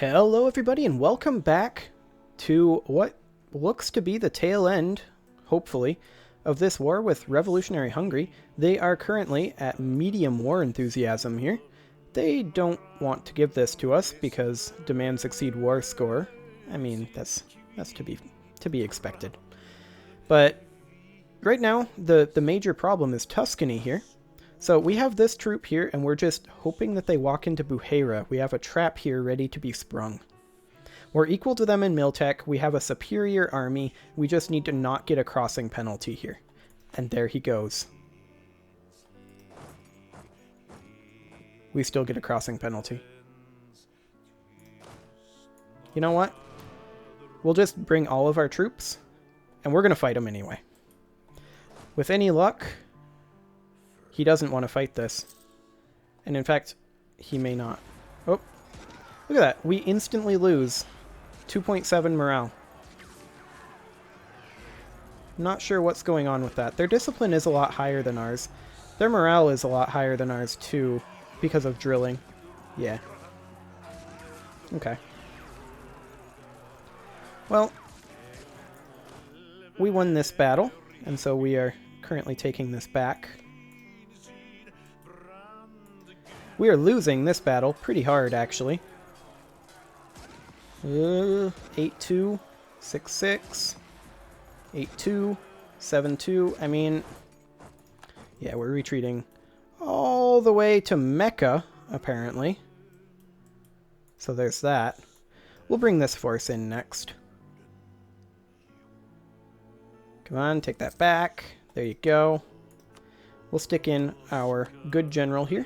Hello everybody and welcome back to what looks to be the tail end, hopefully, of this war with Revolutionary Hungary. They are currently at medium war enthusiasm here. They don't want to give this to us because demands exceed war score. I mean, that's to be expected. But right now, the major problem is Tuscany here. So we have this troop here, and we're just hoping that they walk into Buhera. We have a trap here ready to be sprung. We're equal to them in Miltech. We have a superior army. We just need to not get a crossing penalty here. And there he goes. We still get a crossing penalty. You know what? We'll just bring all of our troops, and we're going to fight him anyway. With any luck, he doesn't want to fight this. And in fact, he may not. Oh, look at that. We instantly lose 2.7 morale. Not sure what's going on with that. Their discipline is a lot higher than ours. Their morale is a lot higher than ours too, because of drilling. Yeah. Okay. Well, we won this battle, and so we are currently taking this back. We are losing this battle pretty hard, actually. 8-2, 6-6, 8-2, 7-2. I mean, yeah, we're retreating all the way to Mecca, apparently. So there's that. We'll bring this force in next. Come on, take that back. There you go. We'll stick in our good general here.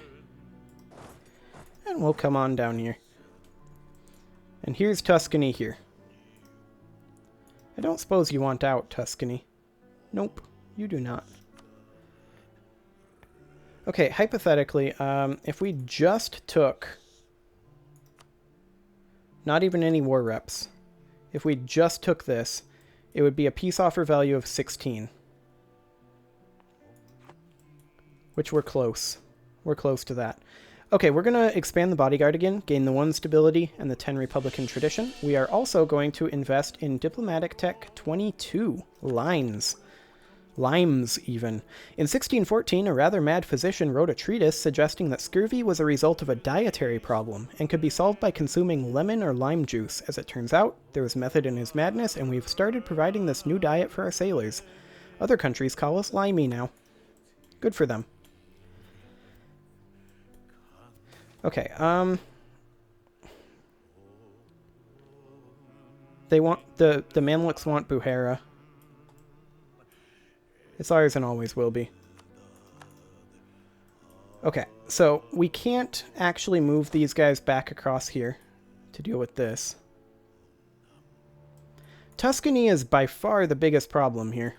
And we'll come on down here. And here's Tuscany here. I don't suppose you want out, Tuscany. Nope, you do not. Okay, hypothetically, if we just took... not even any war reps. If we just took this, it would be a peace offer value of 16. Which we're close. We're close to that. Okay, we're going to expand the bodyguard again, gain the 1 stability and the 10 Republican tradition. We are also going to invest in diplomatic tech 22 lines. Limes, even. In 1614, a rather mad physician wrote a treatise suggesting that scurvy was a result of a dietary problem and could be solved by consuming lemon or lime juice. As it turns out, there was method in his madness, and we've started providing this new diet for our sailors. Other countries call us limey now. Good for them. Okay, they want, the Mamluks want Buhera. It's ours and always will be. Okay, so we can't actually move these guys back across here to deal with this. Tuscany is by far the biggest problem here,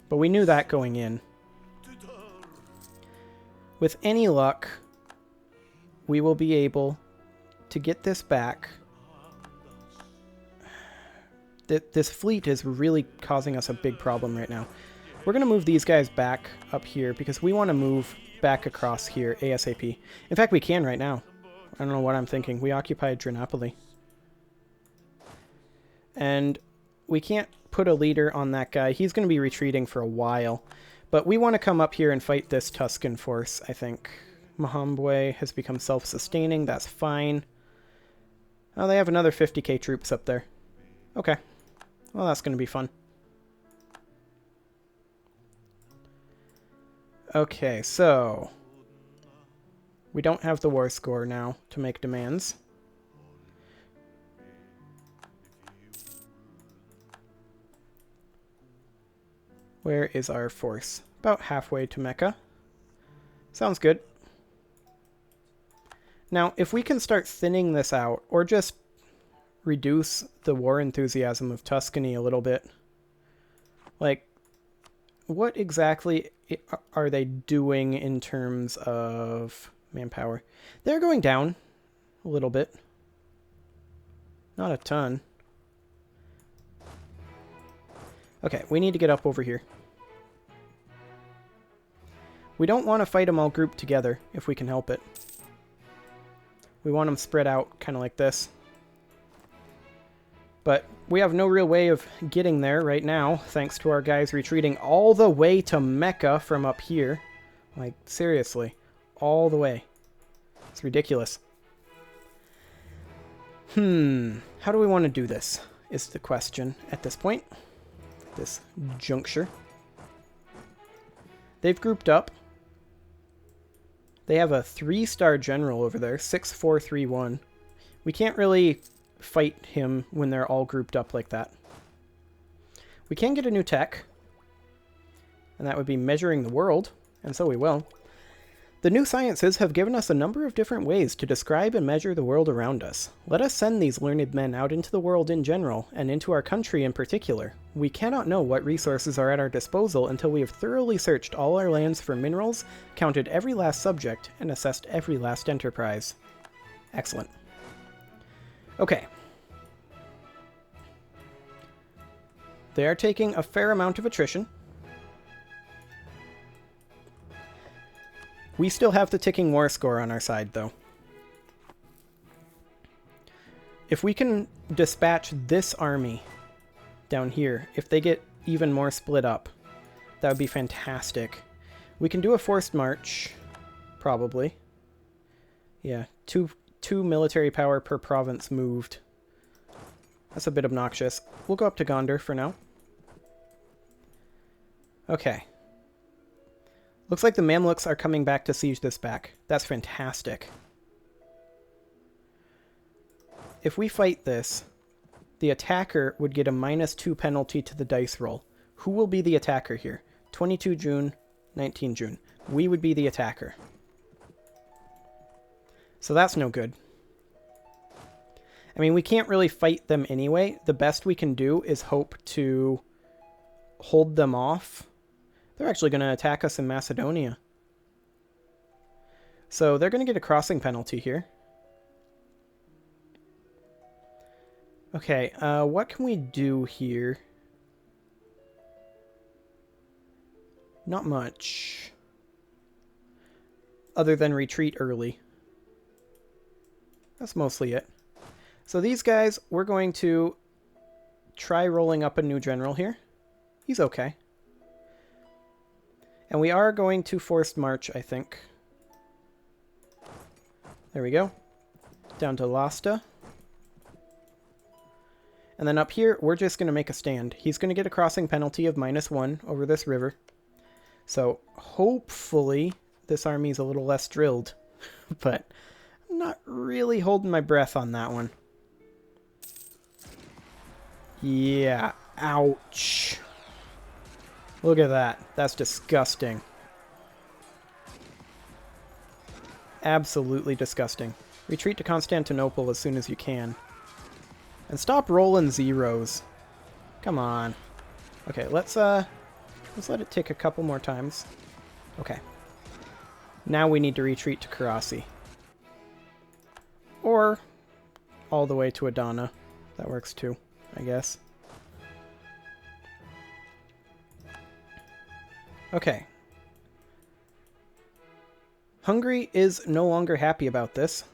but we knew that going in. With any luck, we will be able to get this back. This fleet is really causing us a big problem right now. We're going to move these guys back up here because we want to move back across here ASAP. In fact, we can right now. I don't know what I'm thinking. We occupied Trinopoli. And we can't put a leader on that guy. He's going to be retreating for a while. But we want to come up here and fight this Tuscan force, I think. Mahambwe has become self-sustaining. That's fine. Oh, they have another 50k troops up there. Okay. Well, that's going to be fun. Okay, so... we don't have the war score now to make demands. Where is our force? About halfway to Mecca. Sounds good. Now, if we can start thinning this out, or just reduce the war enthusiasm of Tuscany a little bit, like, what exactly are they doing in terms of manpower? They're going down a little bit. Not a ton. Okay, we need to get up over here. We don't want to fight them all grouped together if we can help it. We want them spread out, kind of like this. But we have no real way of getting there right now, thanks to our guys retreating all the way to Mecca from up here. Like, seriously. All the way. It's ridiculous. How do we want to do this, is the question at this point. This juncture. They've grouped up. They have a 3-star general over there, 6431. We can't really fight him when they're all grouped up like that. We can get a new tech, and that would be measuring the world, and so we will. The new sciences have given us a number of different ways to describe and measure the world around us. Let us send these learned men out into the world in general, and into our country in particular. We cannot know what resources are at our disposal until we have thoroughly searched all our lands for minerals, counted every last subject, and assessed every last enterprise. Excellent. Okay. They are taking a fair amount of attrition. We still have the ticking war score on our side, though. If we can dispatch this army down here, if they get even more split up, that would be fantastic. We can do a forced march, probably. Yeah, two military power per province moved. That's a bit obnoxious. We'll go up to Gondar for now. Okay. Looks like the Mamluks are coming back to siege this back. That's fantastic. If we fight this, the attacker would get a -2 penalty to the dice roll. Who will be the attacker here? 22 June, 19 June. We would be the attacker. So that's no good. I mean, we can't really fight them anyway. The best we can do is hope to hold them off. They're actually going to attack us in Macedonia. So they're going to get a crossing penalty here. Okay, what can we do here? Not much. Other than retreat early. That's mostly it. So these guys, we're going to try rolling up a new general here. He's okay. And we are going to forced march, I think. There we go. Down to Lasta. And then up here, we're just going to make a stand. He's going to get a crossing penalty of -1 over this river. So hopefully this army's a little less drilled. But I'm not really holding my breath on that one. Yeah. Ouch. Look at that. That's disgusting. Absolutely disgusting. Retreat to Constantinople as soon as you can. And stop rolling zeros. Come on. Okay, let's let it tick a couple more times. Okay. Now we need to retreat to Karasi. Or all the way to Adana. That works too, I guess. Okay. Hungary is no longer happy about this.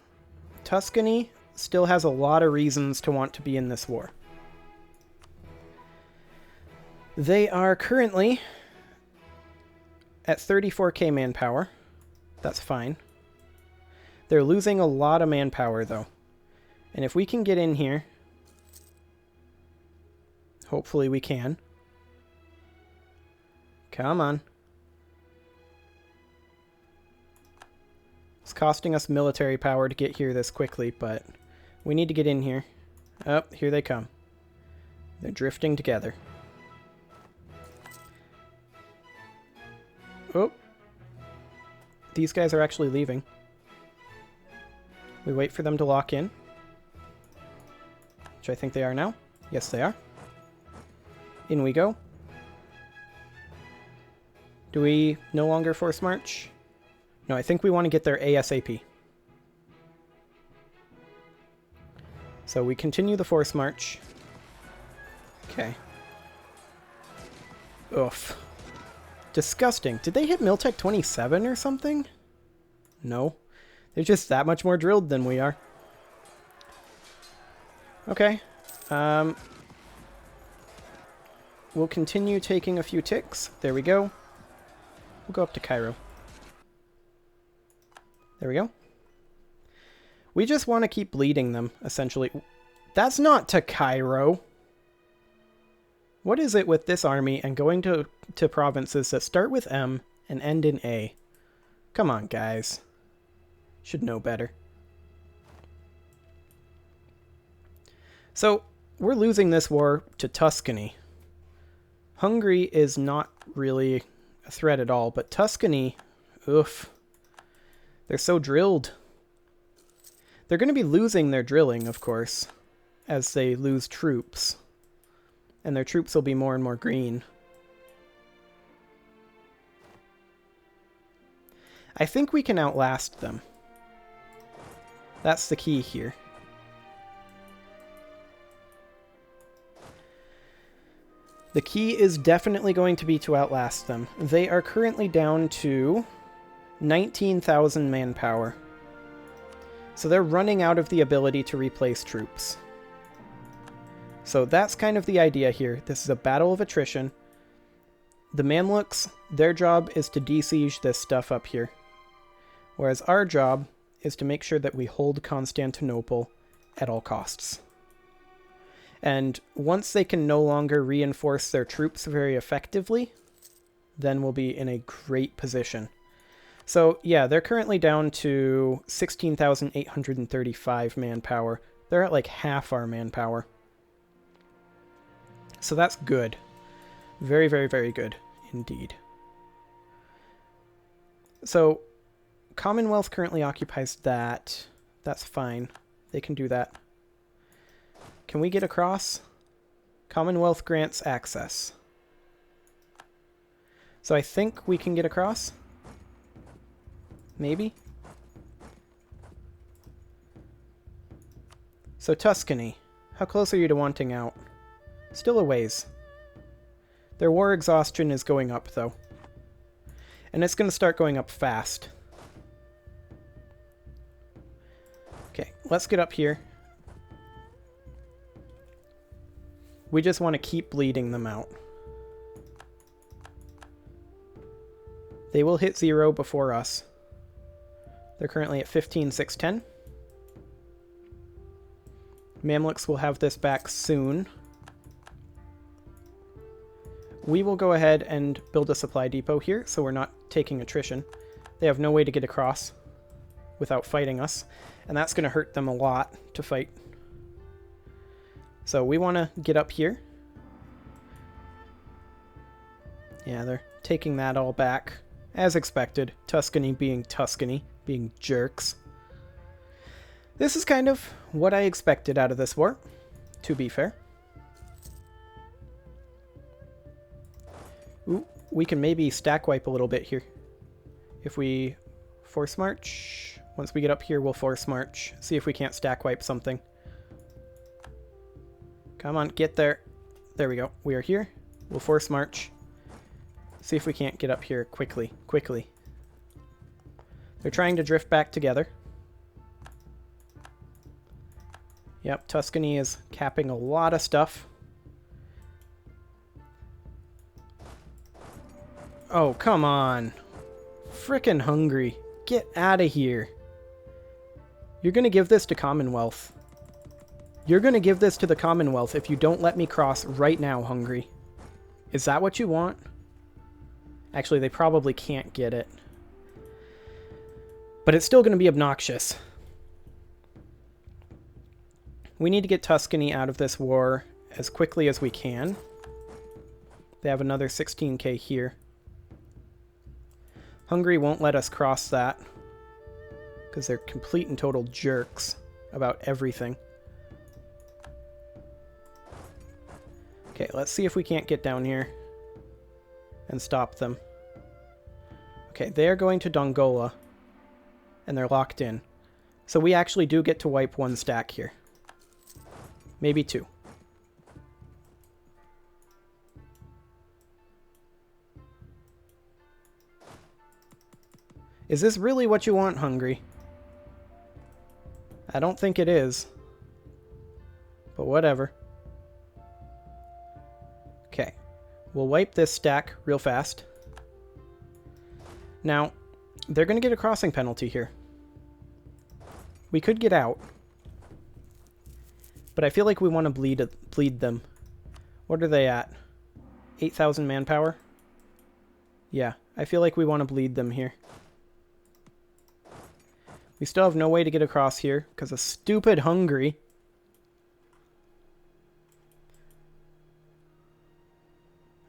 Tuscany still has a lot of reasons to want to be in this war. They are currently at 34k manpower. That's fine. They're losing a lot of manpower, though. And if we can get in here, hopefully we can. Come on. It's costing us military power to get here this quickly, but we need to get in here. Oh, here they come. They're drifting together. Oh. These guys are actually leaving. We wait for them to lock in. Which I think they are now. Yes, they are. In we go. Do we no longer force march? No, I think we want to get there ASAP. So we continue the force march. Okay. Oof. Disgusting. Did they hit Miltech 27 or something? No. They're just that much more drilled than we are. Okay. We'll continue taking a few ticks. There we go. We'll go up to Cairo. There we go. We just want to keep bleeding them, essentially. That's not to Cairo. What is it with this army and going to provinces that start with M and end in A? Come on, guys. Should know better. So, we're losing this war to Tuscany. Hungary is not really a threat at all, but Tuscany, oof. They're so drilled. They're going to be losing their drilling, of course, as they lose troops. And their troops will be more and more green. I think we can outlast them. That's the key here. The key is definitely going to be to outlast them. They are currently down to 19,000 manpower. So they're running out of the ability to replace troops. So that's kind of the idea here. This is a battle of attrition. The Mamluks, their job is to besiege this stuff up here. Whereas our job is to make sure that we hold Constantinople at all costs. And once they can no longer reinforce their troops very effectively, then we'll be in a great position. So yeah, they're currently down to 16,835 manpower. They're at like half our manpower. So that's good. Very, very, very good indeed. So Commonwealth currently occupies that. That's fine. They can do that. Can we get across? Commonwealth grants access. So I think we can get across. Maybe. So Tuscany. How close are you to wanting out? Still a ways. Their war exhaustion is going up, though. And it's going to start going up fast. Okay, let's get up here. We just want to keep bleeding them out. They will hit 0 before us. They're currently at 15,610. Mamluks will have this back soon. We will go ahead and build a supply depot here, so we're not taking attrition. They have no way to get across without fighting us, and that's going to hurt them a lot to fight. So we want to get up here. Yeah, they're taking that all back, as expected. Tuscany, being jerks. This is kind of what I expected out of this war, to be fair. Ooh, we can maybe stack wipe a little bit here. If we force march, once we get up here, we'll force march. See if we can't stack wipe something. Come on, get there. There we go. We are here. We'll force march. See if we can't get up here quickly. Quickly. They're trying to drift back together. Yep, Tuscany is capping a lot of stuff. Oh, come on. Frickin' Hungary. Get out of here. You're gonna give this to Commonwealth. You're gonna give this to the Commonwealth if you don't let me cross right now, Hungary. Is that what you want? Actually, they probably can't get it. But it's still gonna be obnoxious. We need to get Tuscany out of this war as quickly as we can. They have another 16k here. Hungary won't let us cross that because they're complete and total jerks about everything. Okay, let's see if we can't get down here and stop them. Okay, they are going to Dongola, and they're locked in. So we actually do get to wipe one stack here. Maybe two. Is this really what you want, Hungary? I don't think it is. But whatever. We'll wipe this stack real fast. Now, they're going to get a crossing penalty here. We could get out. But I feel like we want to bleed them. What are they at? 8,000 manpower? Yeah, I feel like we want to bleed them here. We still have no way to get across here because of stupid Hungary.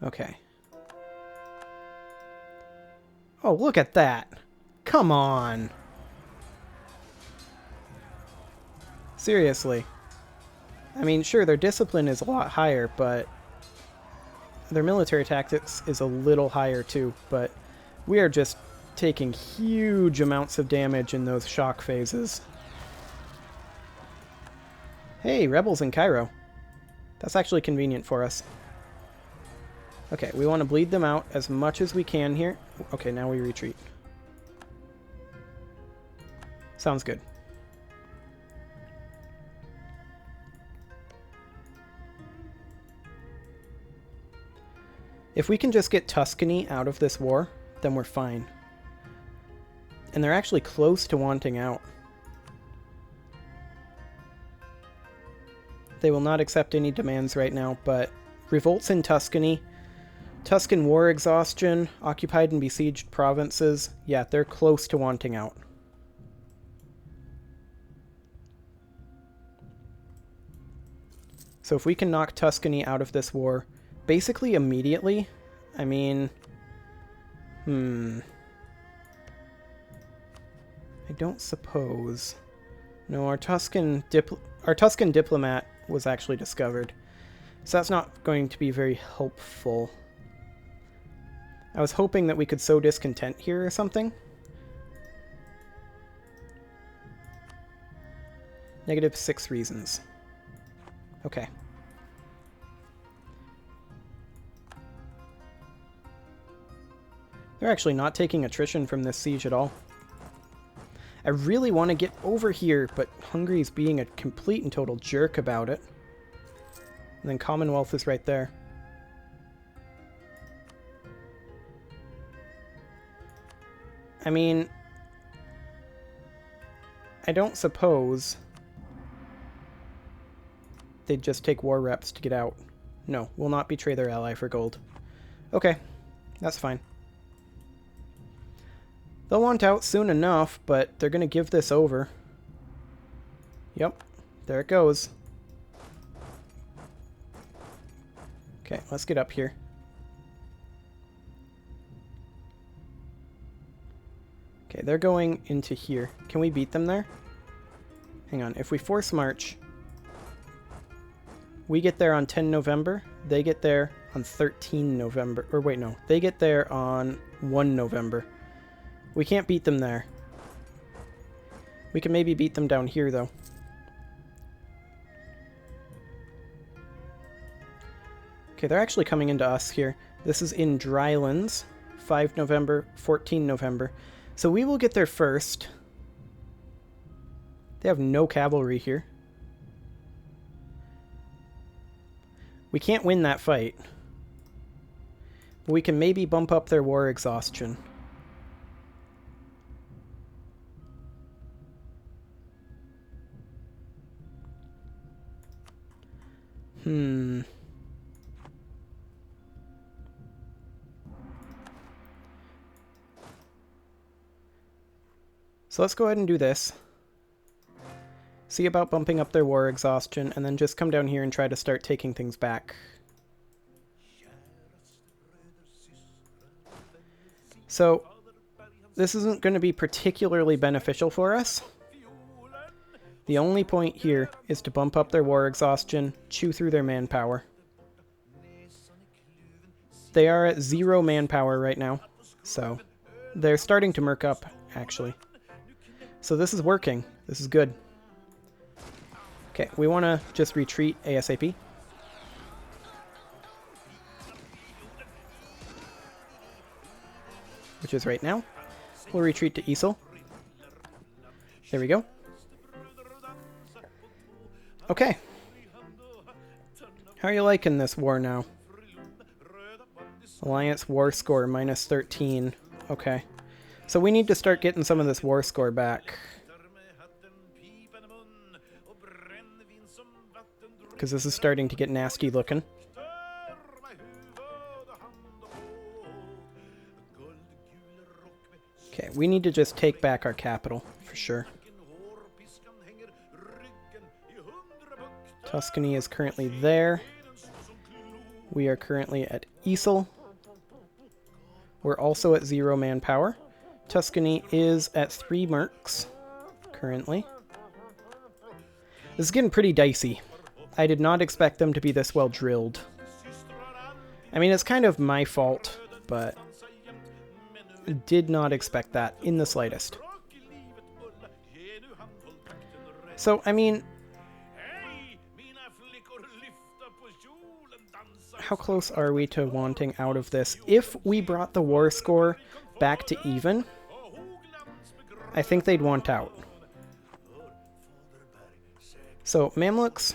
Okay. Oh, look at that. Come on. Seriously. I mean, sure, their discipline is a lot higher, but their military tactics is a little higher too, but we are just taking huge amounts of damage in those shock phases. Hey, rebels in Cairo. That's actually convenient for us. Okay, we want to bleed them out as much as we can here. Okay, now we retreat. Sounds good. If we can just get Tuscany out of this war, then we're fine. And they're actually close to wanting out. They will not accept any demands right now, but revolts in Tuscany, Tuscan war exhaustion, occupied and besieged provinces, yeah, they're close to wanting out. So if we can knock Tuscany out of this war, basically immediately, I mean, I don't suppose. No, our Tuscan diplomat was actually discovered, so that's not going to be very helpful. I was hoping that we could sow discontent here or something. -6 reasons. Okay. They're actually not taking attrition from this siege at all. I really want to get over here, but Hungary's being a complete and total jerk about it. And then Commonwealth is right there. I mean, I don't suppose they'd just take war reps to get out. No, will not betray their ally for gold. Okay, that's fine. They'll want out soon enough, but they're going to give this over. Yep, there it goes. Okay, let's get up here. Okay, they're going into here. Can we beat them there? Hang on, if we force march, we get there on 10 November, they get there on 13 November, or wait, no, they get there on 1 November. We can't beat them there. We can maybe beat them down here, though. Okay, they're actually coming into us here. This is in Drylands, 5 November, 14 November. So we will get there first. They have no cavalry here. We can't win that fight. But we can maybe bump up their war exhaustion. So let's go ahead and do this. See about bumping up their war exhaustion, and then just come down here and try to start taking things back. So, this isn't going to be particularly beneficial for us. The only point here is to bump up their war exhaustion, chew through their manpower. They are at 0 manpower right now, so they're starting to merc up, actually. So this is working. This is good. Okay, we want to just retreat ASAP. Which is right now. We'll retreat to Isel. There we go. Okay. How are you liking this war now? Alliance war score minus 13. Okay. So we need to start getting some of this war score back. Because this is starting to get nasty looking. Okay, we need to just take back our capital, for sure. Tuscany is currently there. We are currently at Isel. We're also at 0 manpower. Tuscany is at 3 mercs, currently. This is getting pretty dicey. I did not expect them to be this well drilled. I mean, it's kind of my fault, but did not expect that in the slightest. So, I mean, how close are we to wanting out of this? If we brought the war score back to even, I think they'd want out. So, Mamluks,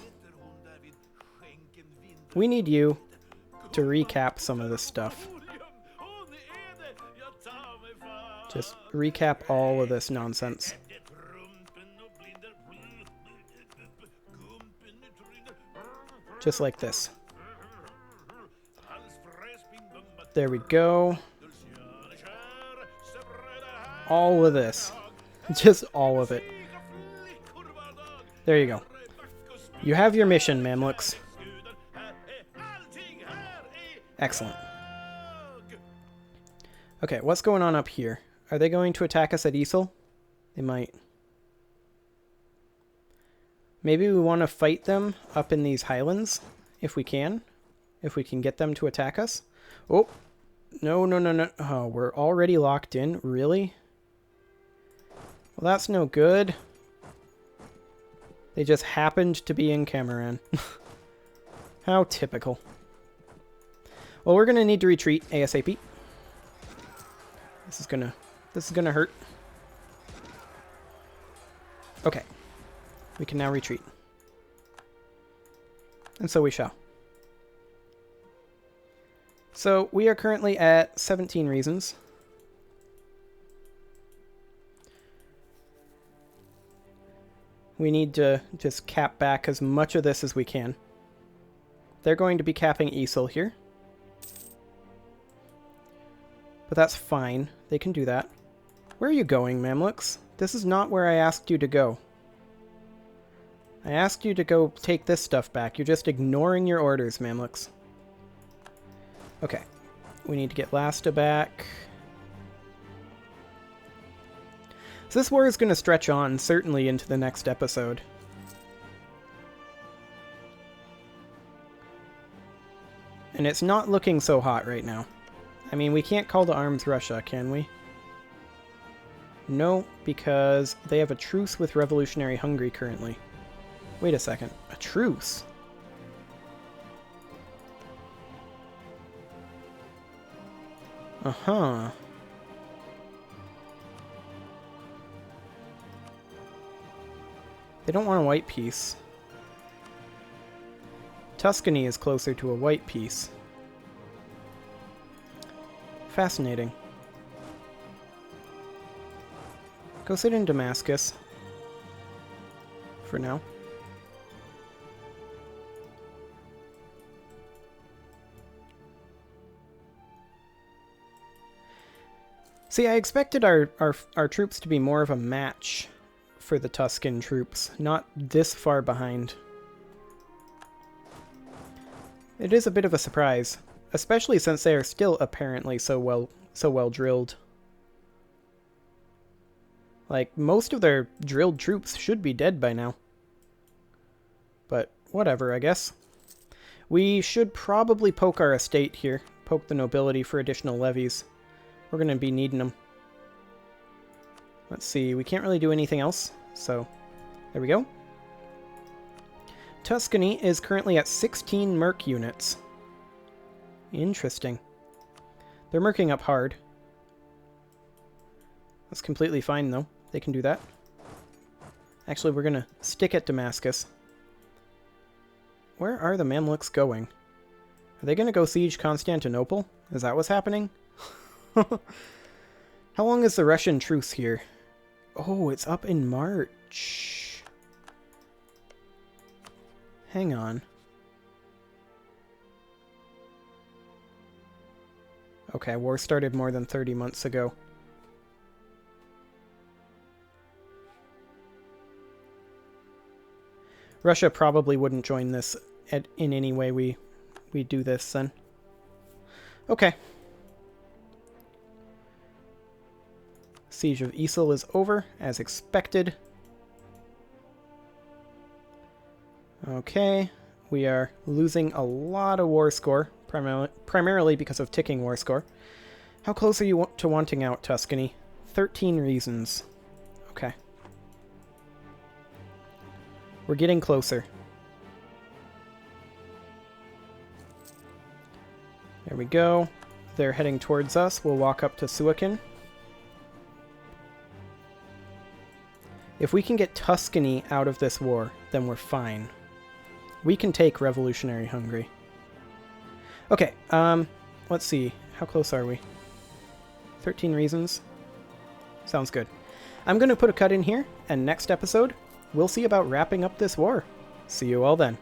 we need you to recap some of this stuff. Just recap all of this nonsense. Just like this. There we go. All of this. Just all of it. There you go. You have your mission, Mamluks. Excellent. Okay, what's going on up here? Are they going to attack us at Isel? They might. Maybe we want to fight them up in these highlands, if we can. If we can get them to attack us. Oh, no, no, no, no. Oh, we're already locked in? Really? Well, that's no good. They just happened to be in Cameron. How typical. Well, we're going to need to retreat ASAP. This is gonna hurt. Okay. We can now retreat. And so we shall. So we are currently at 17 reasons. We need to just cap back as much of this as we can. They're going to be capping Isel here. But that's fine. They can do that. Where are you going, Mamluks? This is not where I asked you to go. I asked you to go take this stuff back. You're just ignoring your orders, Mamluks. Okay. We need to get Lasta back. So this war is going to stretch on, certainly, into the next episode. And it's not looking so hot right now. I mean, we can't call to arms Russia, can we? No, because they have a truce with Revolutionary Hungary currently. Wait a second. A truce? Uh-huh. They don't want a white peace. Tuscany is closer to a white peace. Fascinating. Go sit in Damascus. For now. See, I expected our troops to be more of a match for the Tuscan troops, not this far behind. It is a bit of a surprise, especially since they are still apparently so well drilled. Like, most of their drilled troops should be dead by now. But whatever, I guess. We should probably poke our estate here, poke the nobility for additional levies. We're going to be needing them. Let's see, we can't really do anything else, so there we go. Tuscany is currently at 16 merc units. Interesting. They're mercing up hard. That's completely fine, though. They can do that. Actually, we're going to stick at Damascus. Where are the Mamluks going? Are they going to go siege Constantinople? Is that what's happening? How long is the Russian truce here? Oh, it's up in March. Hang on. Okay, war started more than 30 months ago. Russia probably wouldn't join this in any way we do this then. Okay. Siege of Isel is over, as expected. Okay, we are losing a lot of war score, primarily because of ticking war score. How close are you to wanting out, Tuscany? 13 reasons. Okay. We're getting closer. There we go. They're heading towards us. We'll walk up to Suakin. If we can get Tuscany out of this war, then we're fine. We can take revolutionary Hungary. Okay, let's see. How close are we? 13 reasons. Sounds good. I'm going to put a cut in here, and next episode, we'll see about wrapping up this war. See you all then.